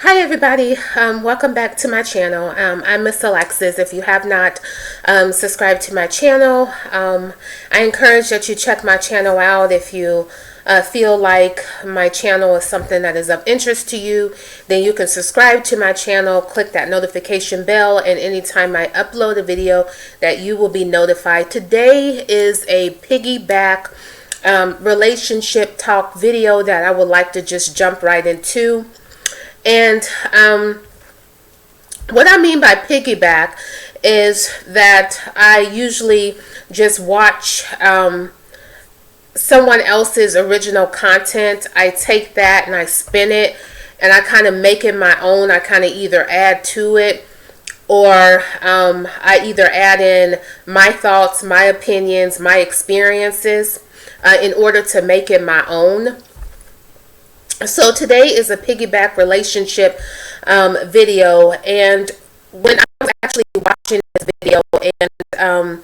Hi everybody, welcome back to my channel. I'm Miss Alexis. If you have not subscribed to my channel, I encourage that you check my channel out. If you feel like my channel is something that is of interest to you, then you can subscribe to my channel, click that notification bell, and anytime I upload a video that you will be notified. Today is a piggyback relationship talk video that I would like to just jump right into. And what I mean by piggyback is that I usually just watch someone else's original content. I take that and I spin it and I kind of make it my own. I kind of either add to it or I either add in my thoughts, my opinions, my experiences in order to make it my own. So today is a piggyback relationship video, and when I was actually watching this video, and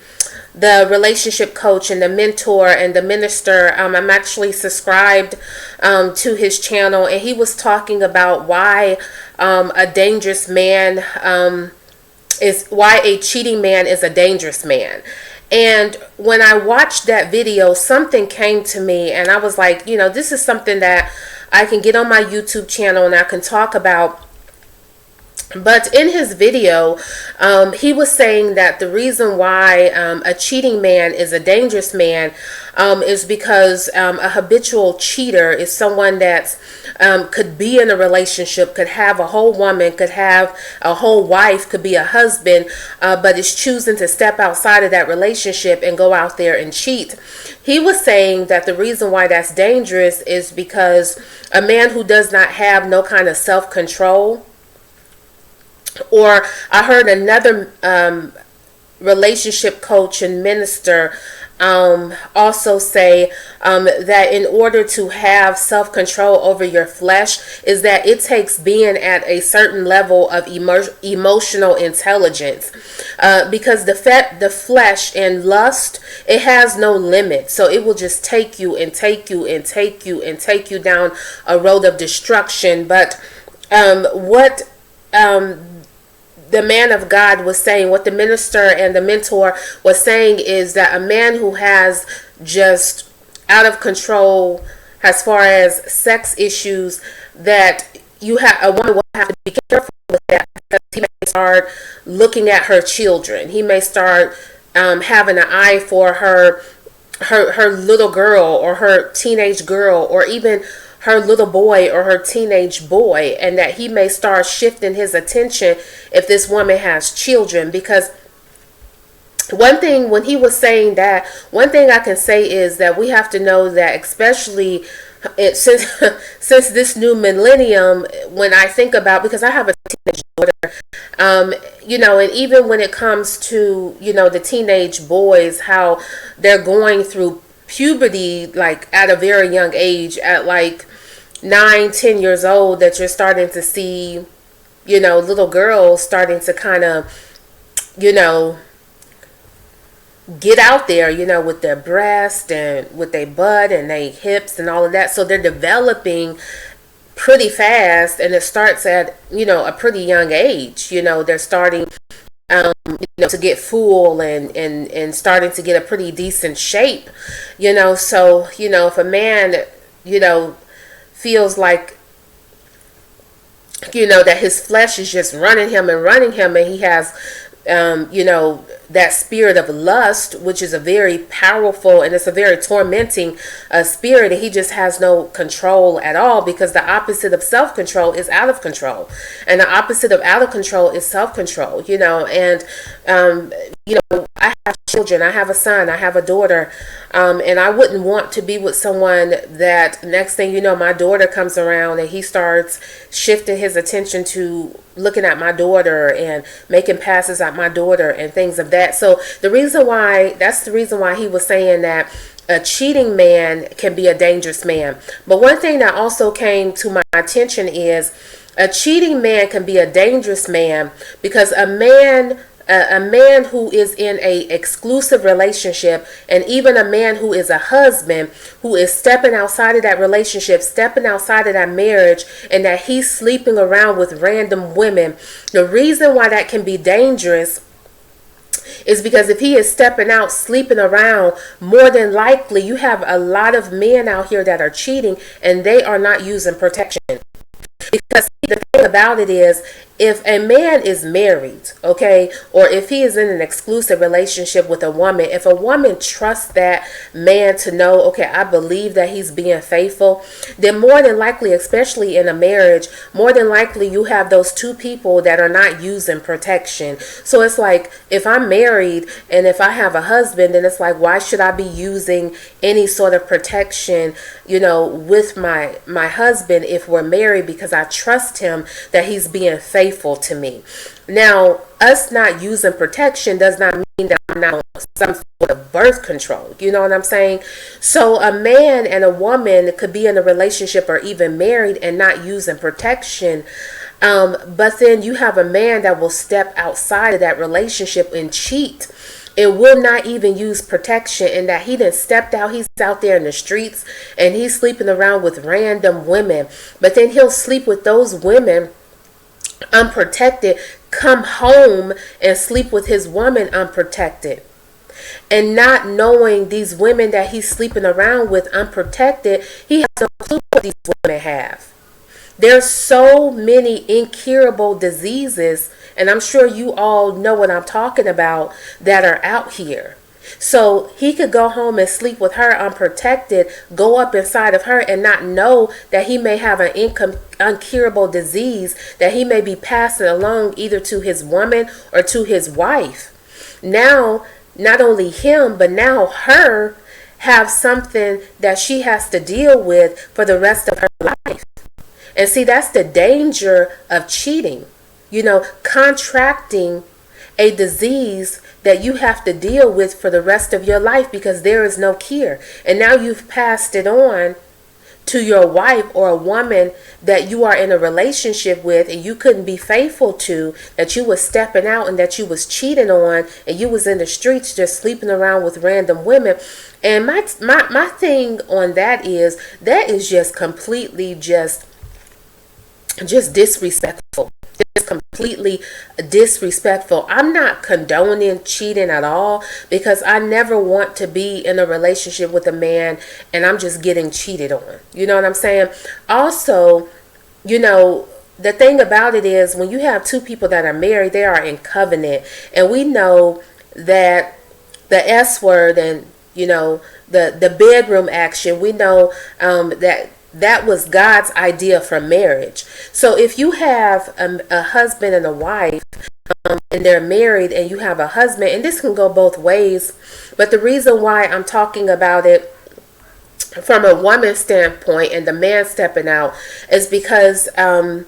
the relationship coach and the mentor and the minister, I'm actually subscribed to his channel, and he was talking about why a dangerous man why a cheating man is a dangerous man. And when I watched that video, something came to me, and I was like, this is something that I can get on my YouTube channel and I can talk about. But in his video, he was saying that the reason why a cheating man is a dangerous man is because a habitual cheater is someone that could be in a relationship, could have a whole woman, could have a whole wife, could be a husband, but is choosing to step outside of that relationship and go out there and cheat. He was saying that the reason why that's dangerous is because a man who does not have no kind of self-control. Or I heard another relationship coach and minister also say that in order to have self-control over your flesh is that it takes being at a certain level of emotional intelligence, because the flesh and lust, it has no limit, so it will just take you and take you and take you and take you down a road of destruction. But what the man of God was saying, what the minister and the mentor was saying, is that a man who has just out of control as far as sex issues, that a woman will have to be careful with that, because he may start looking at her children. He may start having an eye for her little girl or her teenage girl, or even her little boy or her teenage boy, and that he may start shifting his attention if this woman has children. Because one thing, when he was saying that, one thing I can say is that we have to know that, especially since this new millennium, when I think about, because I have a teenage daughter, and even when it comes to, the teenage boys, how they're going through puberty, like at a very young age, at like 9-10 years old, that you're starting to see, little girls starting to kind of, get out there, with their breast and with their butt and their hips and all of that. So they're developing pretty fast, and it starts at, a pretty young age. They're starting to get full and starting to get a pretty decent shape, so, if a man, feels like, that his flesh is just running him, and he has, that spirit of lust, which is a very powerful, and it's a very tormenting spirit, and he just has no control at all, because the opposite of self-control is out of control, and the opposite of out of control is self-control, and I have children, I have a son, I have a daughter, and I wouldn't want to be with someone that next thing you know, my daughter comes around and he starts shifting his attention to looking at my daughter and making passes at my daughter and things of that. So that's the reason why he was saying that a cheating man can be a dangerous man. But one thing that also came to my attention is a cheating man can be a dangerous man because a man A man who is in a exclusive relationship, and even a man who is a husband who is stepping outside of that relationship, stepping outside of that marriage, and that he's sleeping around with random women, the reason why that can be dangerous is because if he is stepping out, sleeping around, more than likely you have a lot of men out here that are cheating and they are not using protection. Because the thing about it is, if a man is married, okay, or if he is in an exclusive relationship with a woman, if a woman trusts that man to know, okay, I believe that he's being faithful, then more than likely, especially in a marriage, more than likely you have those two people that are not using protection. So it's like, if I'm married and if I have a husband, then it's like, why should I be using any sort of protection, with my husband if we're married, because I trust him that he's being faithful to me. Now, us not using protection does not mean that I'm not on some sort of birth control. You know what I'm saying? So a man and a woman could be in a relationship or even married and not using protection. But then you have a man that will step outside of that relationship and cheat. It will not even use protection, and that he done stepped out. He's out there in the streets and he's sleeping around with random women. But then he'll sleep with those women unprotected, come home and sleep with his woman unprotected. And not knowing these women that he's sleeping around with unprotected, he has no clue what these women have. There's so many incurable diseases, and I'm sure you all know what I'm talking about, that are out here. So he could go home and sleep with her unprotected, go up inside of her and not know that he may have an incurable disease that he may be passing along either to his woman or to his wife. Now, not only him, but now her have something that she has to deal with for the rest of her life. And see, that's the danger of cheating. Contracting a disease that you have to deal with for the rest of your life because there is no cure. And now you've passed it on to your wife or a woman that you are in a relationship with and you couldn't be faithful to, that you was stepping out and that you was cheating on, and you was in the streets just sleeping around with random women. And my thing on that is just completely just disrespectful. It's completely disrespectful. I'm not condoning cheating at all, because I never want to be in a relationship with a man and I'm just getting cheated on. You know what I'm saying? Also, the thing about it is, when you have two people that are married, they are in covenant. And we know that the S word and, the bedroom action, we know that was God's idea for marriage. So if you have a husband and a wife, and they're married, and you have a husband, and this can go both ways, but the reason why I'm talking about it from a woman's standpoint and the man stepping out is because the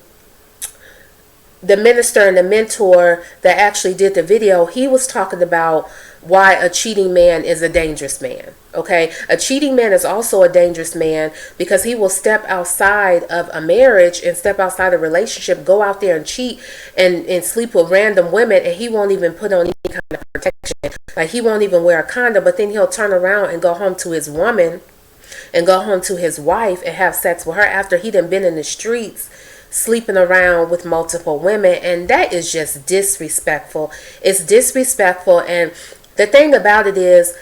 minister and the mentor that actually did the video, he was talking about why a cheating man is a dangerous man. Okay, a cheating man is also a dangerous man because he will step outside of a marriage and step outside a relationship, go out there and cheat and sleep with random women, and he won't even put on any kind of protection. Like, he won't even wear a condom, but then he'll turn around and go home to his woman and go home to his wife and have sex with her after he done been in the streets sleeping around with multiple women. And that is just disrespectful. It's disrespectful. And the thing about it is,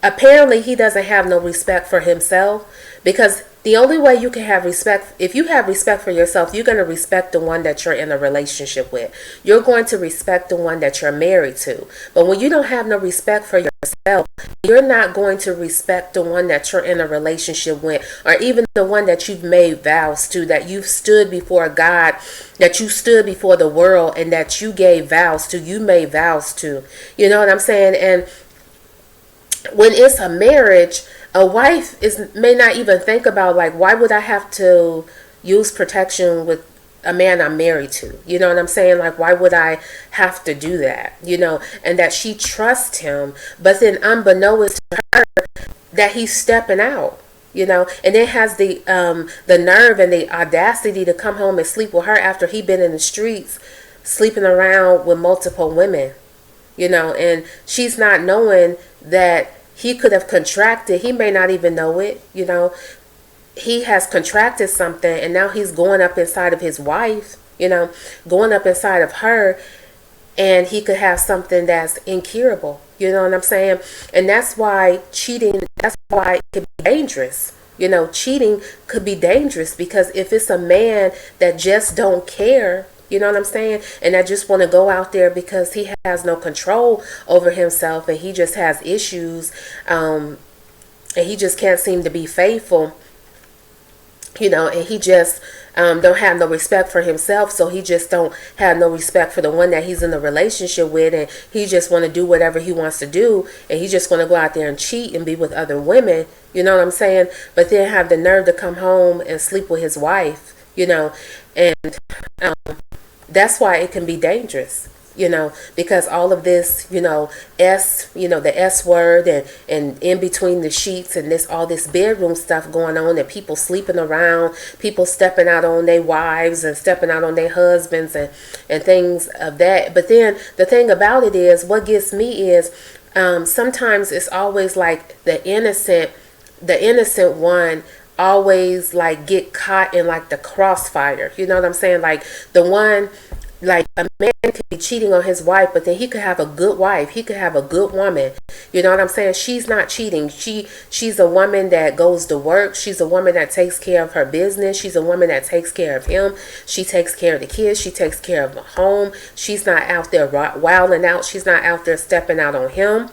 apparently he doesn't have no respect for himself, because the only way you can have respect, if you have respect for yourself, you're going to respect the one that you're in a relationship with. You're going to respect the one that you're married to. But when you don't have no respect for yourself, you're not going to respect the one that you're in a relationship with, or even the one that you've made vows to, that you've stood before God, that you stood before the world, and that you gave vows to, you made vows to. You know what I'm saying? And when it's a marriage, a wife may not even think about, like, why would I have to use protection with a man I'm married to? You know what I'm saying? Like, why would I have to do that? And that she trusts him, but then unbeknownst to her that he's stepping out. And then has the nerve and the audacity to come home and sleep with her after he been in the streets sleeping around with multiple women. and she's not knowing that he could have contracted. He may not even know it. He has contracted something, and now he's going up inside of his wife, going up inside of her, and he could have something that's incurable. You know what I'm saying? And that's why that's why it can be dangerous. Cheating could be dangerous, because if it's a man that just don't care, you know what I'm saying, and that just want to go out there because he has no control over himself, and he just has issues, and he just can't seem to be faithful, and he just don't have no respect for himself, so he just don't have no respect for the one that he's in a relationship with, and he just want to do whatever he wants to do, and he just want to go out there and cheat and be with other women, you know what I'm saying, but then have the nerve to come home and sleep with his wife, and that's why it can be dangerous, because all of this, the S word, and in between the sheets, and all this bedroom stuff going on, and people sleeping around, people stepping out on their wives and stepping out on their husbands, and things of that. But then the thing about it is, what gets me is, sometimes it's always like the innocent one always like get caught in like the crossfire. You know what I'm saying? Like the one, like a man could be cheating on his wife, but then he could have a good wife. He could have a good woman. You know what I'm saying? She's not cheating. She's a woman that goes to work. She's a woman that takes care of her business. She's a woman that takes care of him. She takes care of the kids. She takes care of the home. She's not out there wilding out. She's not out there stepping out on him.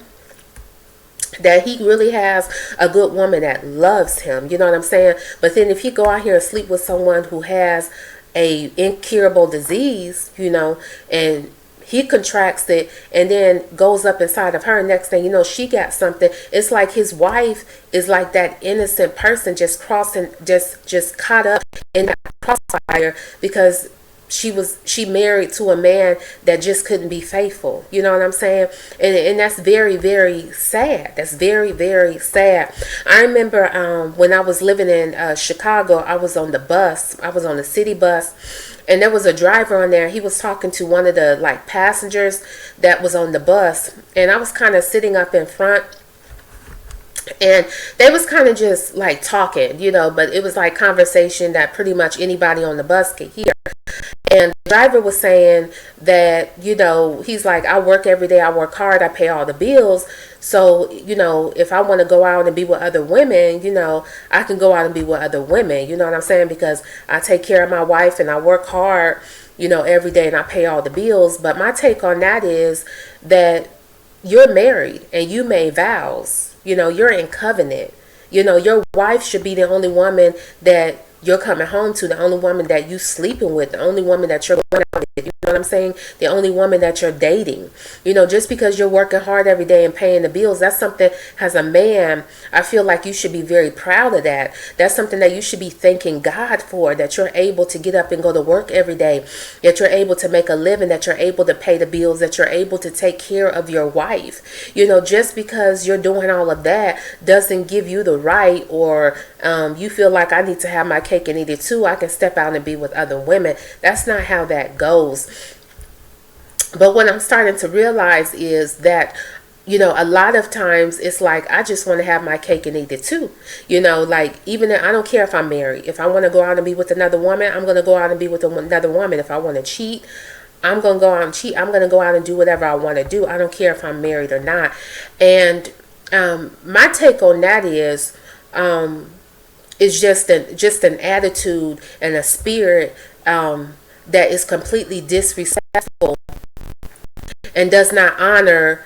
That he really has a good woman that loves him. You know what I'm saying? But then if he go out here and sleep with someone who has a incurable disease, and he contracts it and then goes up inside of her, next thing you know, she got something. It's like his wife is like that innocent person just caught up in that crossfire, because she married to a man that just couldn't be faithful. You know what I'm saying? And that's very, very sad. That's very, very sad. I remember when I was living in Chicago, I was on the bus. I was on the city bus, and there was a driver on there. He was talking to one of the like passengers that was on the bus, and I was kind of sitting up in front, and they was kind of just like talking, but it was like conversation that pretty much anybody on the bus could hear. And the driver was saying that, he's like, I work every day, I work hard, I pay all the bills. So, if I want to go out and be with other women, I can go out and be with other women. You know what I'm saying? Because I take care of my wife and I work hard, every day, and I pay all the bills. But my take on that is that you're married and you made vows. You're in covenant. Your wife should be the only woman that you're coming home to, the only woman that you sleeping with, the only woman that you're going out with, you know what I'm saying? The only woman that you're dating. Just because you're working hard every day and paying the bills, that's something, as a man, I feel like you should be very proud of that. That's something that you should be thanking God for, that you're able to get up and go to work every day, that you're able to make a living, that you're able to pay the bills, that you're able to take care of your wife. Just because you're doing all of that doesn't give you the right, or you feel like I need to have my cake and eat it too. I can step out and be with other women. That's not how that goes. But what I'm starting to realize is that, a lot of times it's like, I just want to have my cake and eat it too. Like, even I don't care if I'm married. If I want to go out and be with another woman, I'm going to go out and be with another woman. If I want to cheat, I'm going to go out and cheat. I'm going to go out and do whatever I want to do. I don't care if I'm married or not. And my take on that is just an attitude and a spirit that is completely disrespectful and does not honor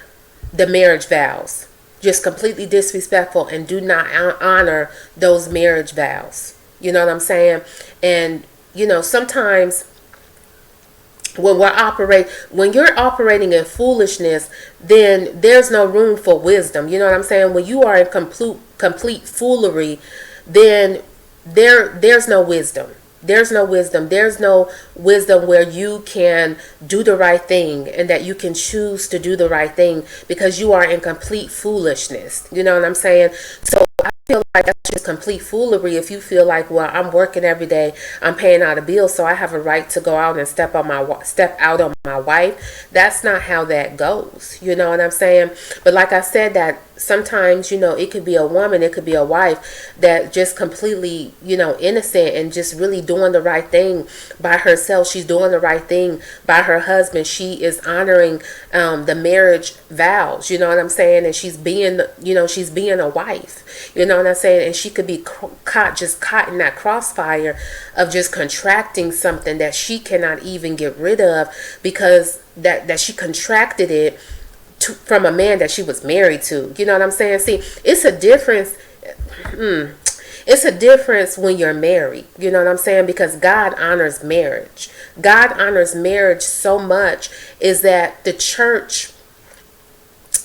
the marriage vows. Just completely disrespectful and do not honor those marriage vows. You know what I'm saying? And sometimes when you're operating in foolishness, then there's no room for wisdom. You know what I'm saying? When you are in complete foolery, then there's no wisdom. There's no wisdom. There's no wisdom where you can do the right thing and that you can choose to do the right thing, because you are in complete foolishness. You know what I'm saying? So I feel like that's just complete foolery. If you feel like, well, I'm working every day, I'm paying out a bill, so I have a right to go out and step out on my wife. That's not how that goes. You know what I'm saying? But like I said, that sometimes, it could be a woman, it could be a wife that just completely, innocent and just really doing the right thing by herself. She's doing the right thing by her husband. She is honoring the marriage vows. You know what I'm saying? And she's being a wife. You know what I'm saying? And she could be caught in that crossfire of just contracting something that she cannot even get rid of, because that she contracted it from a man that she was married to. You know what I'm saying? See, it's a difference. It's a difference when you're married. You know what I'm saying? Because God honors marriage. God honors marriage so much is that the church,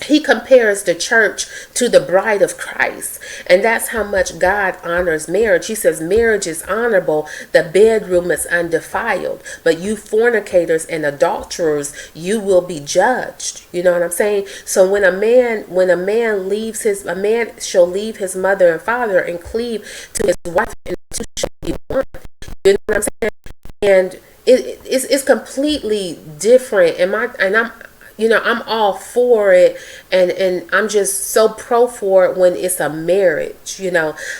he compares the church to the bride of Christ. And that's how much God honors marriage. He says marriage is honorable. The bedroom is undefiled. But you fornicators and adulterers, you will be judged. You know what I'm saying? So when a man shall leave his mother and father and cleave to his wife, and the two shall be one. You know what I'm saying? And it's completely different. I'm all for it, and I'm just so pro for it when it's a marriage.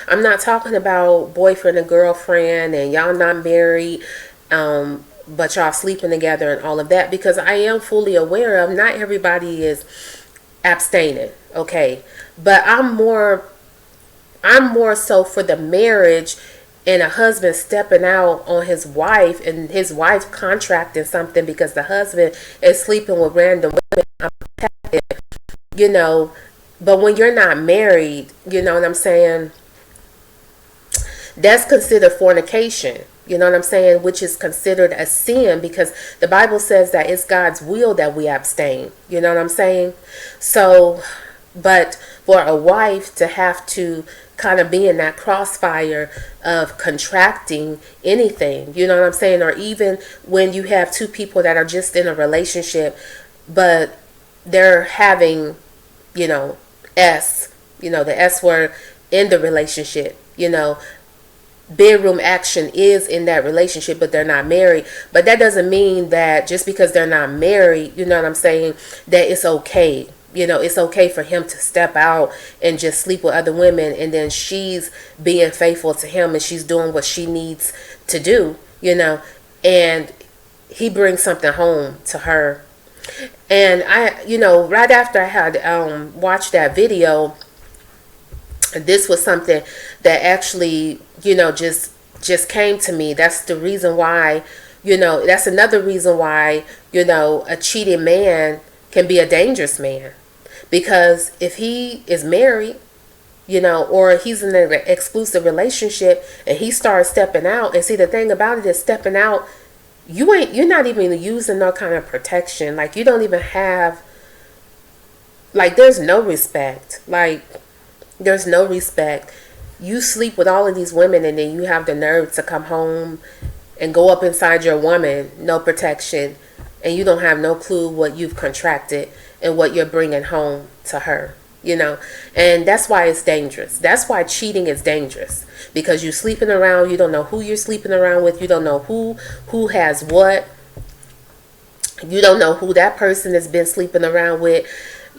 I'm not talking about boyfriend and girlfriend and y'all not married, but y'all sleeping together and all of that, because I am fully aware of not everybody is abstaining, okay? But I'm more so for the marriage, and a husband stepping out on his wife and his wife contracting something because the husband is sleeping with random women. But when you're not married, you know what I'm saying? That's considered fornication. You know what I'm saying? Which is considered a sin, because the Bible says that it's God's will that we abstain. You know what I'm saying? So, but for a wife to have to kind of be in that crossfire of contracting anything, you know what I'm saying? Or even when you have two people that are just in a relationship, but they're having, the S word in the relationship, bedroom action is in that relationship, but they're not married. But that doesn't mean that just because they're not married, you know what I'm saying, that it's okay. It's okay for him to step out and just sleep with other women, and then she's being faithful to him and she's doing what she needs to do, and he brings something home to her. And right after I had watched that video, this was something that actually, just came to me. That's the reason why, that's another reason why, a cheating man can be a dangerous man. Because if he is married, or he's in an exclusive relationship and he starts stepping out, and see, the thing about it is, stepping out, you're not even using no kind of protection. Like, you don't even have, like, there's no respect. Like, there's no respect. You sleep with all of these women, and then you have the nerve to come home and go up inside your woman, no protection, and you don't have no clue what you've contracted and what you're bringing home to her, and that's why it's dangerous. That's why cheating is dangerous, because you're sleeping around. You don't know who you're sleeping around with. You don't know who has what. You don't know who that person has been sleeping around with.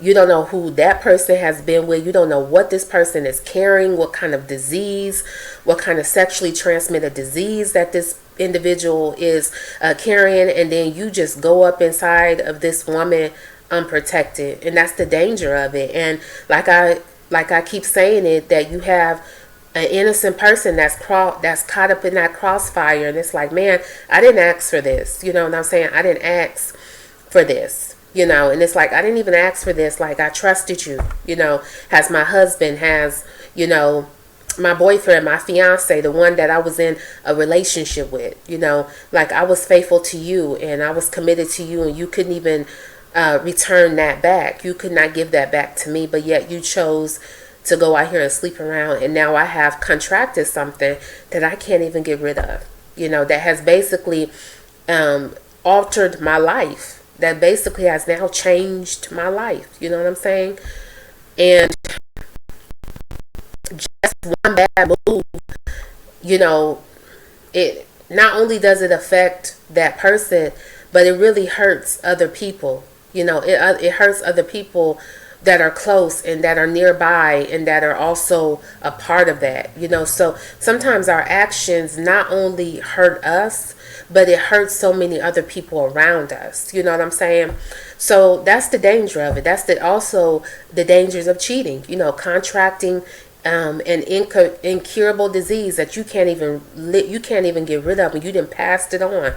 You don't know who that person has been with. You don't know what this person is carrying, what kind of disease, what kind of sexually transmitted disease that this individual is carrying, and then you just go up inside of this woman unprotected. And that's the danger of it. And like I keep saying it, that you have an innocent person that's caught up in that crossfire, and it's like, man, I didn't ask for this. You know what I'm saying? I didn't ask for this. And it's like, I didn't even ask for this. Like, I trusted you, as my husband, has, my boyfriend, my fiance, the one that I was in a relationship with, like, I was faithful to you and I was committed to you, and you couldn't even return that back. You could not give that back to me, but yet you chose to go out here and sleep around, and now I have contracted something that I can't even get rid of, that has basically altered my life, that basically has now changed my life. You know what I'm saying? And that's one bad move, you know, it not only does it affect that person, but it really hurts other people. It hurts other people that are close and that are nearby and that are also a part of that. So sometimes our actions not only hurt us, but it hurts so many other people around us. You know what I'm saying? So that's the danger of it. That's also the dangers of cheating. Contracting an incurable disease that you can't even get rid of, and you didn't pass it on.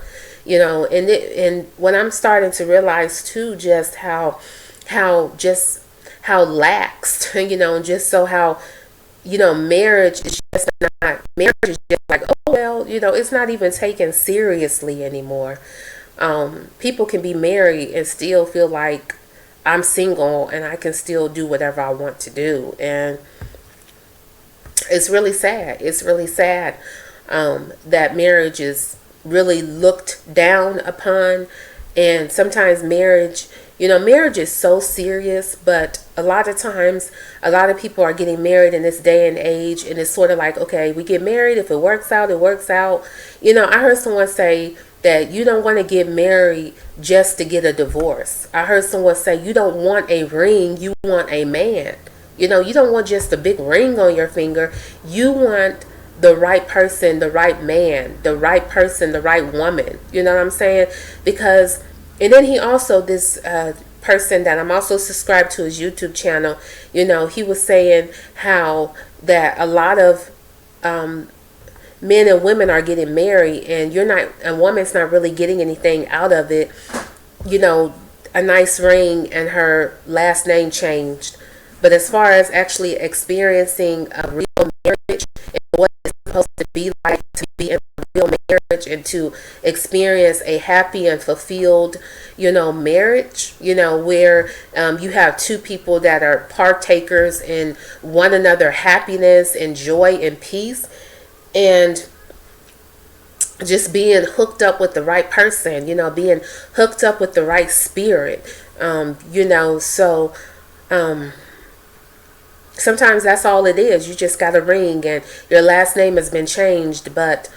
And when I'm starting to realize too, just how laxed, and just so how marriage is just like, oh well, it's not even taken seriously anymore. People can be married and still feel like I'm single and I can still do whatever I want to do, and it's really sad. It's really sad that marriage is really looked down upon. And sometimes marriage is so serious, but a lot of times, a lot of people are getting married in this day and age, and it's sort of like, okay, we get married. If it works out, it works out. I heard someone say that you don't want to get married just to get a divorce. I heard someone say you don't want a ring, you want a man. You don't want just a big ring on your finger. You want the right person, the right man, the right person, the right woman. You know what I'm saying? Because, and then he also, this person that I'm also subscribed to his YouTube channel, he was saying how that a lot of men and women are getting married, and a woman's not really getting anything out of it. A nice ring and her last name changed. But as far as actually experiencing a real marriage and what it's supposed to be like to be in a real marriage and to experience a happy and fulfilled, marriage, where you have two people that are partakers in one another happiness and joy and peace, and just being hooked up with the right person, being hooked up with the right spirit, so sometimes that's all it is. You just got a ring and your last name has been changed. But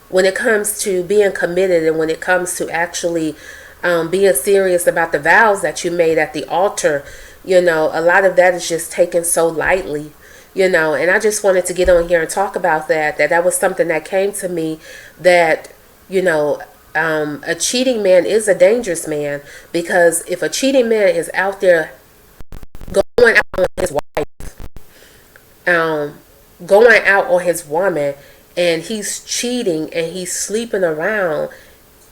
when it comes to being committed, and when it comes to actually being serious about the vows that you made at the altar, a lot of that is just taken so lightly, and I just wanted to get on here and talk about that was something that came to me, that, a cheating man is a dangerous man, because if a cheating man is out there going out on his wife, going out on his woman, and he's cheating and he's sleeping around,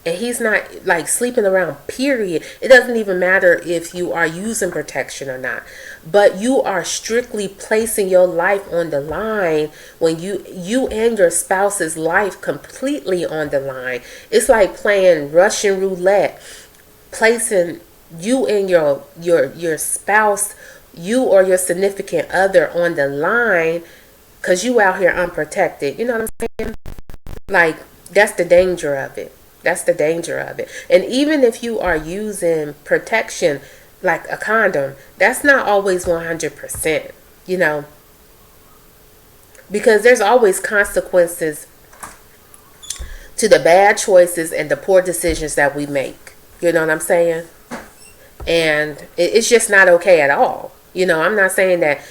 and he's not like sleeping around, period. It doesn't even matter if you are using protection or not, but you are strictly placing your life on the line when you and your spouse's life completely on the line. It's like playing Russian roulette, placing you and your spouse, you or your significant other on the line, because you out here unprotected. You know what I'm saying? Like, that's the danger of it. That's the danger of it. And even if you are using protection like a condom, that's not always 100%, because there's always consequences to the bad choices and the poor decisions that we make. You know what I'm saying? And it's just not okay at all. I'm not saying that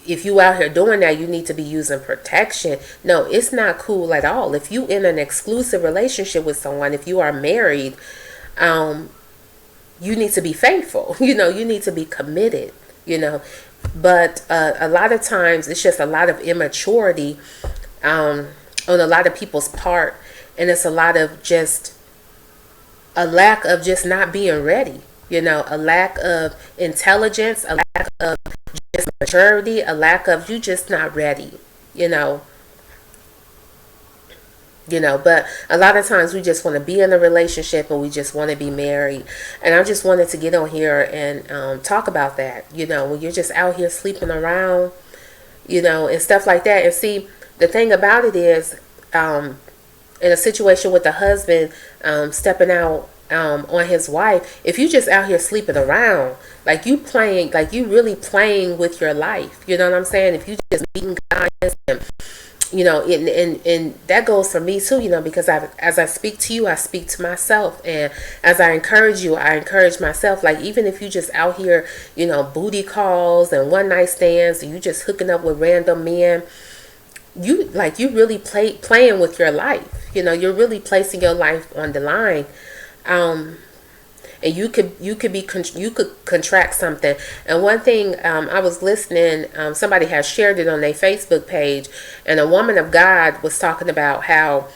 if you out here doing that, you need to be using protection. No, it's not cool at all. If you in an exclusive relationship with someone, if you are married, you need to be faithful. You need to be committed, But a lot of times it's just a lot of immaturity on a lot of people's part. And it's a lot of just a lack of just not being ready. A lack of intelligence, a lack of just maturity, a lack of you just not ready, but a lot of times we just want to be in a relationship and we just want to be married. And I just wanted to get on here and talk about that, when you're just out here sleeping around, and stuff like that. And see, the thing about it is, in a situation with the husband stepping out on his wife, if you just out here sleeping around, like you playing, like you really playing with your life, you know what I'm saying? If you just meeting guys and and that goes for me too, because as I speak to you, I speak to myself, and as I encourage you, I encourage myself. Like, even if you just out here, booty calls and one night stands, and you just hooking up with random men, you really playing with your life. You're really placing your life on the line. And you could contract something. And one thing, I was listening, somebody had shared it on their Facebook page, and a woman of God was talking about how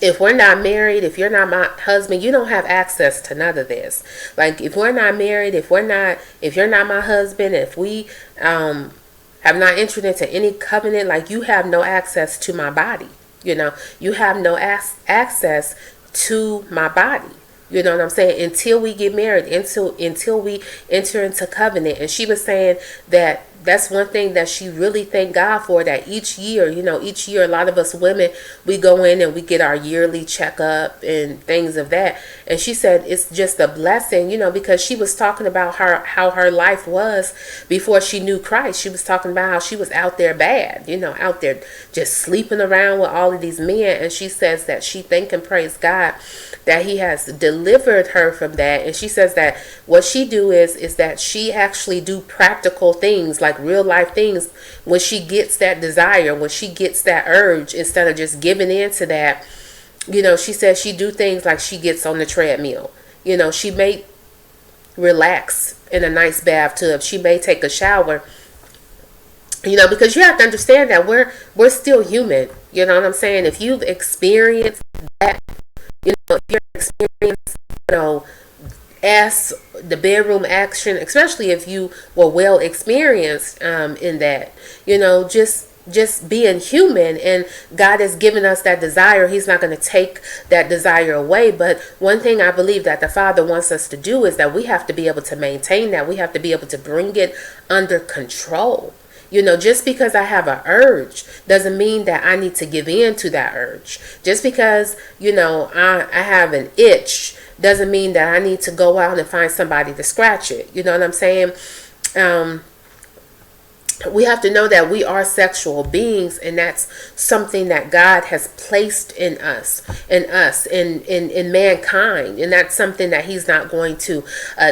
if we're not married, if you're not my husband, you don't have access to none of this. Like, if we're not married, if you're not my husband, if we have not entered into any covenant, like, you have no access to my body. You have no access to my body. You know what I'm saying? Until we get married, until we enter into covenant. And she was saying that that's one thing that she really thanked God for, that each year, a lot of us women, we go in and we get our yearly checkup and things of that. And she said it's just a blessing, because she was talking about how her life was before she knew Christ. She was talking about how she was out there bad, out there just sleeping around with all of these men. And she says that she thank and praise God that he has delivered her from that. And she says that what she do is that she actually do practical things, like real life things, when she gets that desire, when she gets that urge, instead of just giving in to that. She says she do things like she gets on the treadmill. She may relax in a nice bathtub. She may take a shower. Because you have to understand that we're still human. You know what I'm saying? If you've experienced that, if you're experienced, as the bedroom action, especially if you were well experienced in that, just being human, and God has given us that desire. He's not going to take that desire away. But one thing I believe that the Father wants us to do is that we have to be able to maintain that. We have to be able to bring it under control. Just because I have an urge doesn't mean that I need to give in to that urge. Just because, I have an itch doesn't mean that I need to go out and find somebody to scratch it. You know what I'm saying? We have to know that we are sexual beings, and that's something that God has placed in us, in mankind, and that's something that he's not going to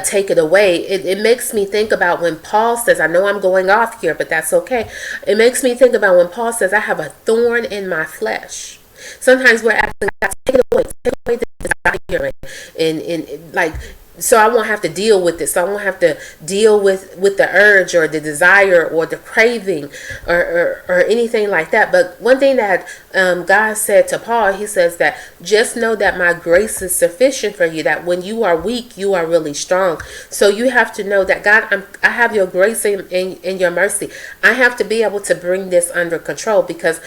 take it away. It makes me think about when Paul says, I know I'm going off here, but that's okay. It makes me think about when Paul says, I have a thorn in my flesh. Sometimes we're asking God, take away this desire, and like, so I won't have to deal with this. So I won't have to deal with the urge or the desire or the craving or anything like that. But one thing that God said to Paul, he says that just know that my grace is sufficient for you, that when you are weak, you are really strong. So you have to know that, God, I have your grace and your mercy. I have to be able to bring this under control, because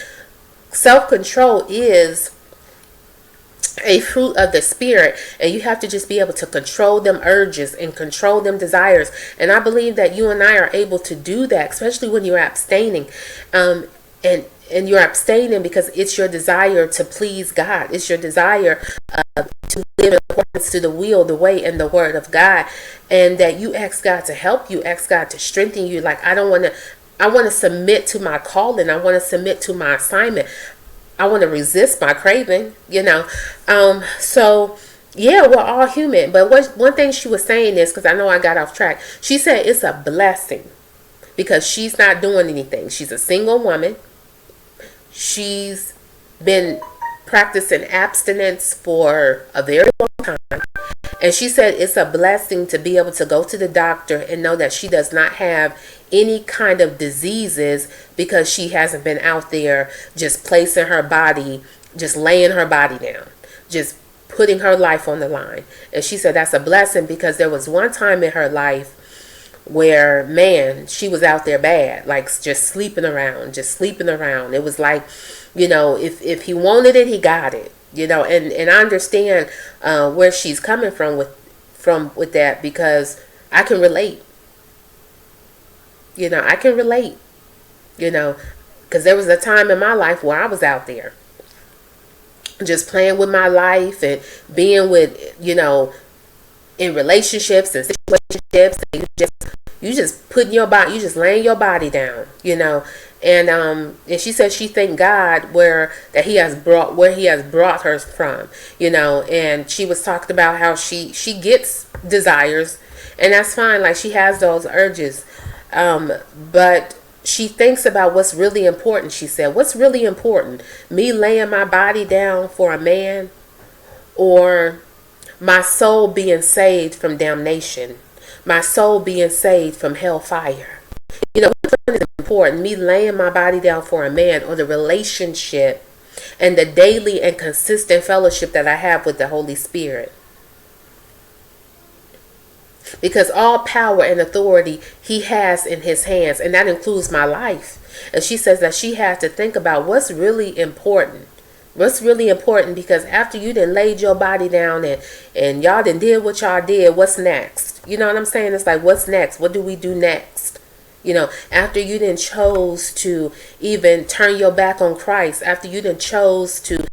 self-control is a fruit of the Spirit, and you have to just be able to control them urges and control them desires. And I believe that you and I are able to do that, especially when you're abstaining, and you're abstaining because it's your desire to please God. It's your desire to live in accordance to the will, the way, and the word of God, and that you ask God to help you, ask God to strengthen you. Like, I want to submit to my calling. I want to submit to my assignment. I want to resist my craving, So, yeah, we're all human. But one thing she was saying is, because I know I got off track, she said it's a blessing because she's not doing anything. She's a single woman. She's been practicing abstinence for a very long time. And she said it's a blessing to be able to go to the doctor and know that she does not have any kind of diseases, because she hasn't been out there just placing her body, just laying her body down, just putting her life on the line. And she said that's a blessing, because there was one time in her life where, man, she was out there bad, like just sleeping around. It was like, if he wanted it, he got it. And I understand where she's coming from with that, because I can relate. I can relate. Because there was a time in my life where I was out there. just playing with my life and being with, in relationships and situationships, and you just putting your body, you just laying your body down, and she said she thanked God where he has brought her from, and she was talking about how she gets desires, and that's fine, like she has those urges, but she thinks about what's really important. She said, what's really important, me laying my body down for a man, or my soul being saved from damnation, my soul being saved from hellfire? Which one is important, me laying my body down for a man, or the relationship and the daily and consistent fellowship that I have with the Holy Spirit? Because all power and authority he has in his hands, and that includes my life. And she says that she has to think about what's really important. What's really important, because after you done laid your body down and y'all done did what y'all did, what's next? You know what I'm saying? It's like, what's next? What do we do next? After you done chose to even turn your back on Christ, after you done chose to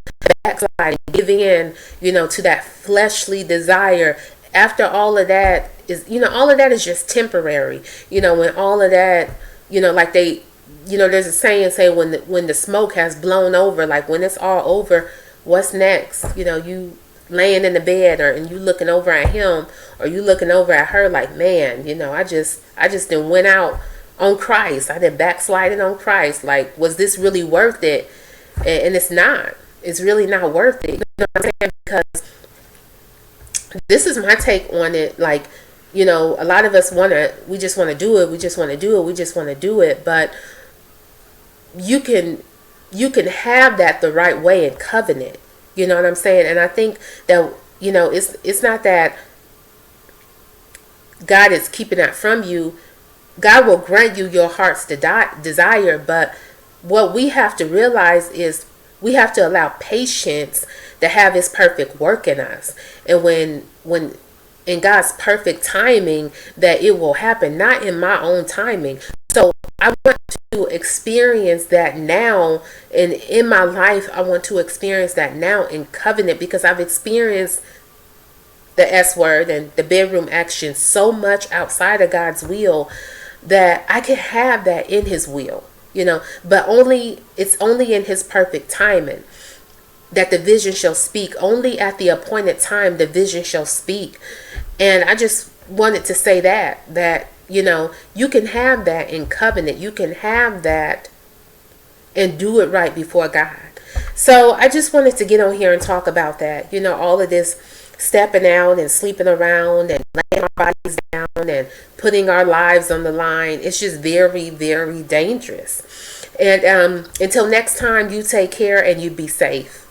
backslide, give in, to that fleshly desire, after all of that is just temporary, when all of that, like there's a saying when the smoke has blown over, like when it's all over, what's next? You laying in the bed, and you looking over at him, or you looking over at her like, man, I just done went out on Christ. I done backslided on Christ. Like, was this really worth it? And it's not. It's really not worth it. You know what I'm saying? Because this is my take on it. Like, a lot of us we just want to do it. We just want to do it. We just want to do it. But you can have that the right way in covenant. You know what I'm saying? And I think that, it's not that God is keeping that from you. God will grant you your heart's desire. But what we have to realize is we have to allow patience to have his perfect work in us. And when in God's perfect timing, that it will happen, not in my own timing. So I want to experience that now, and in my life, I want to experience that now in covenant, because I've experienced the S word and the bedroom action so much outside of God's will that I can have that in his will, but it's only in his perfect timing that the vision shall speak. Only at the appointed time the vision shall speak. And I just wanted to say that you can have that in covenant. You can have that and do it right before God. So I just wanted to get on here and talk about that. All of this stepping out and sleeping around and laying our bodies down and putting our lives on the line. It's just very, very dangerous. And until next time, you take care and you be safe.